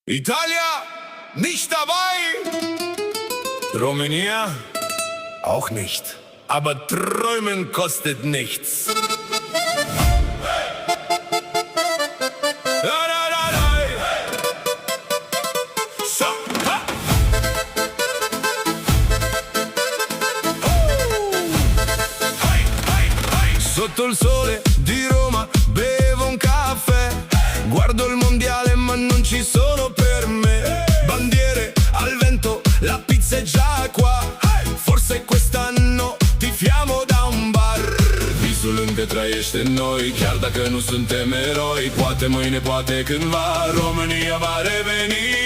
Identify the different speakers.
Speaker 1: Italia, nicht dabei. Romania, auch nicht. Aber träumen kostet nichts. Sotto il sole di Roma bevo un caffè, guardo il mondiale ma non ci sono per me. Bandiere al vento, la pizza è già qua, forse quest'anno tifiamo da un bar. Visul încă trăiește în noi, chiar dacă nu suntem eroi. Poate mâine, poate cândva România va reveni.